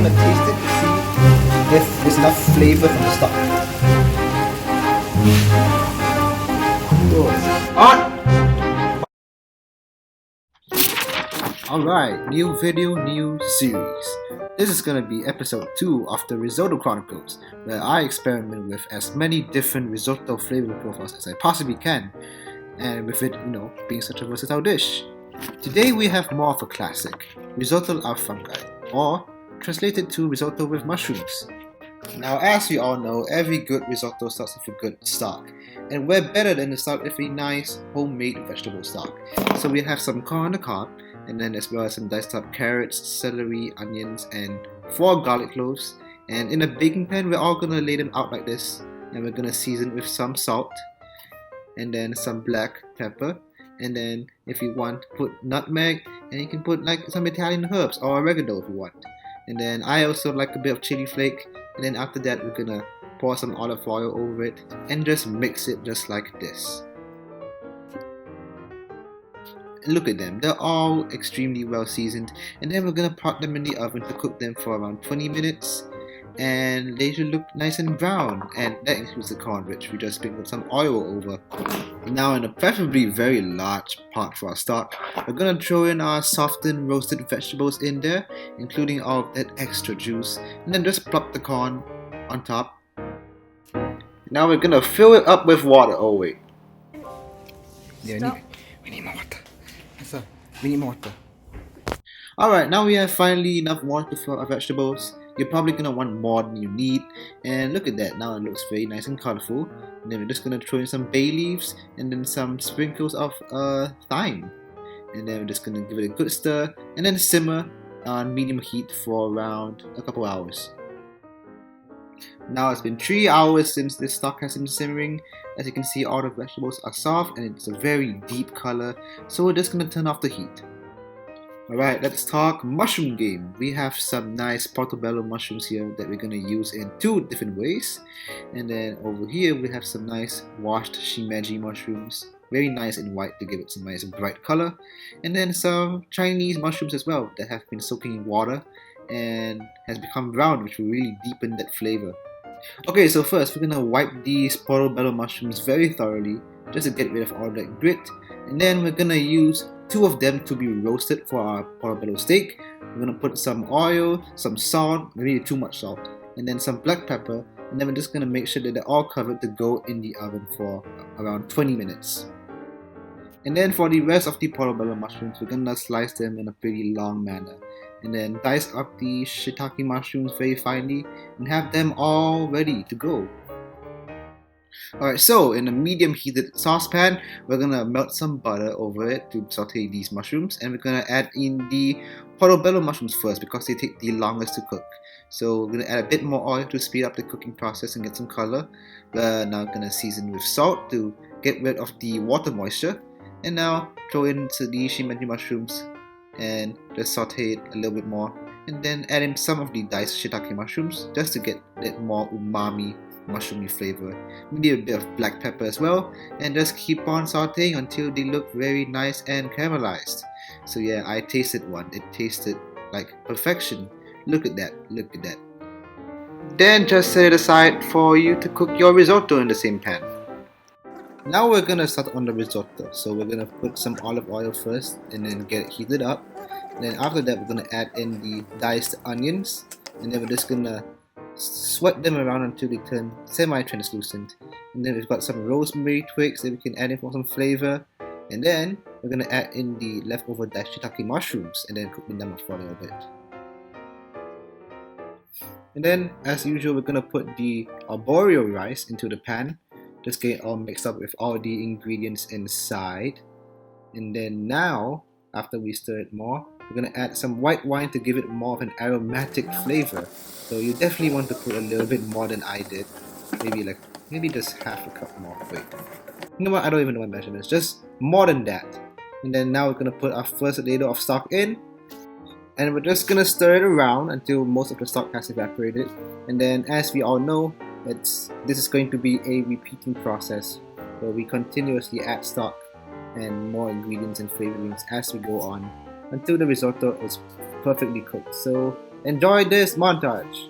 gonna taste it to see if there's enough flavor from the stock. On! Alright, new video, new series. This is gonna be episode 2 of the Risotto Chronicles, where I experiment with as many different risotto flavor profiles as I possibly can, and with it, being such a versatile dish. Today we have more of a classic, risotto al fungi, or translated to risotto with mushrooms. Now, as we all know, every good risotto starts with a good stock, and we're better than to start with a nice homemade vegetable stock. So we have some corn on the cob, and then as well as some diced up carrots, celery, onions, and 4 garlic cloves. And in a baking pan, we're all gonna lay them out like this, and we're gonna season with some salt, and then some black pepper, and then if you want, put nutmeg, and you can put like some Italian herbs or oregano if you want. And then I also like a bit of chili flake, and then after that we're gonna pour some olive oil over it and just mix it just like this. Look at them, they're all extremely well seasoned, and then we're gonna put them in the oven to cook them for around 20 minutes, and they should look nice and brown, and that includes the corn, which we just sprinkled some oil over. Now, in a preferably very large pot for our stock, we're gonna throw in our softened roasted vegetables in there, including all of that extra juice, and then just plop the corn on top. Now we're gonna fill it up with water. Oh wait, we need more water. We need more water. Alright, now we have finally enough water to fill our vegetables. You're probably gonna want more than you need, and look at that, now it looks very nice and colorful. And then we're just gonna throw in some bay leaves and then some sprinkles of thyme, and then we're just gonna give it a good stir and then simmer on medium heat for around a couple hours. Now it's been 3 hours since this stock has been simmering. As you can see, all the vegetables are soft and it's a very deep color, so we're just gonna turn off the heat. Alright, let's talk mushroom game. We have some nice Portobello mushrooms here that we're going to use in 2 different ways. And then over here we have some nice washed Shimeji mushrooms. Very nice and white to give it some nice bright color. And then some Chinese mushrooms as well that have been soaking in water and has become brown, which will really deepen that flavor. Okay, so first we're going to wipe these Portobello mushrooms very thoroughly just to get rid of all that grit. And then we're going to use 2 of them to be roasted for our portobello steak. We're gonna put some oil, some salt, maybe too much salt, and then some black pepper, and then we're just gonna make sure that they're all covered to go in the oven for around 20 minutes. And then for the rest of the portobello mushrooms, we're gonna slice them in a pretty long manner, and then dice up the shiitake mushrooms very finely and have them all ready to go. Alright, so in a medium heated saucepan, we're gonna melt some butter over it to saute these mushrooms, and we're gonna add in the portobello mushrooms first because they take the longest to cook. So we're gonna add a bit more oil to speed up the cooking process and get some color. We're now gonna season with salt to get rid of the water moisture, and now throw into the Shimeji mushrooms and just saute it a little bit more, and then add in some of the diced shiitake mushrooms just to get that more umami mushroomy flavor. Maybe a bit of black pepper as well, and just keep on sauteing until they look very nice and caramelized. So yeah, I tasted one. It tasted like perfection. Look at that, look at that. Then just set it aside for you to cook your risotto in the same pan. Now we're gonna start on the risotto. So we're gonna put some olive oil first and then get it heated up. And then after that we're gonna add in the diced onions, and then we're just gonna sweat them around until they turn semi-translucent. And then we've got some rosemary twigs that we can add in for some flavor. And then we're going to add in the leftover diced shiitake mushrooms and then cook them up for a little bit. And then, as usual, we're going to put the arborio rice into the pan. Just get it all mixed up with all the ingredients inside. And then now, after we stir it more, we're going to add some white wine to give it more of an aromatic flavor. So you definitely want to put a little bit more than I did. Maybe just half a cup more. Wait. You know what? I don't even know my measurements. Just more than that. And then now we're going to put our first ladle of stock in. And we're just going to stir it around until most of the stock has evaporated. And then as we all know, this is going to be a repeating process where we continuously add stock and more ingredients and flavorings as we go on until the risotto is perfectly cooked. So Enjoy this montage!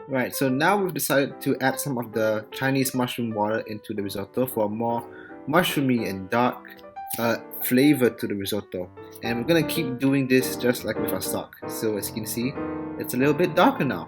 Right, so now we've decided to add some of the Chinese mushroom water into the risotto for a more mushroomy and dark flavor to the risotto. And we're gonna keep doing this just like with our stock. So as you can see, it's a little bit darker now.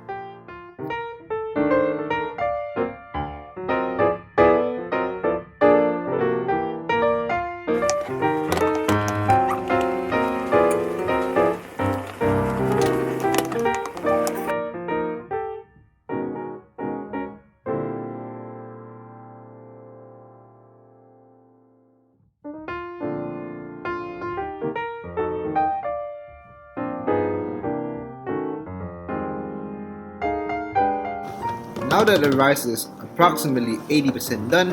Now that the rice is approximately 80% done,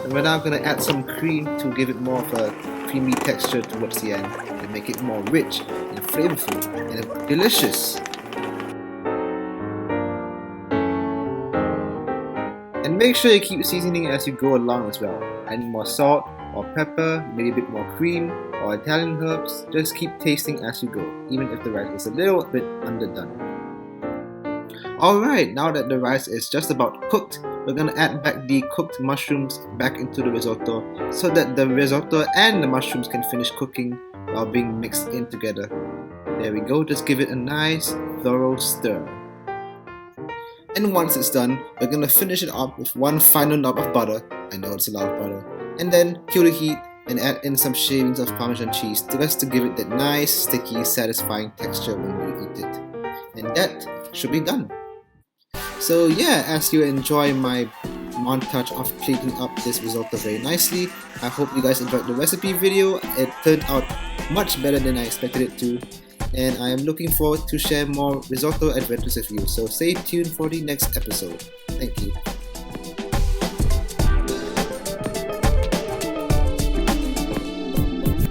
we're now gonna add some cream to give it more of a creamy texture towards the end and make it more rich and flavorful and delicious. And make sure you keep seasoning as you go along as well. Adding more salt or pepper, maybe a bit more cream or Italian herbs. Just keep tasting as you go, even if the rice is a little bit underdone. Alright, now that the rice is just about cooked, we're gonna add back the cooked mushrooms back into the risotto so that the risotto and the mushrooms can finish cooking while being mixed in together. There we go, just give it a nice, thorough stir. And once it's done, we're gonna finish it off with one final knob of butter. I know it's a lot of butter. And then kill the heat and add in some shavings of Parmesan cheese just to give it that nice, sticky, satisfying texture when you eat it. And that should be done. So yeah, as you enjoy my montage of plating up this risotto very nicely, I hope you guys enjoyed the recipe video. It turned out much better than I expected it to, and I am looking forward to share more risotto adventures with you, so stay tuned for the next episode. Thank you.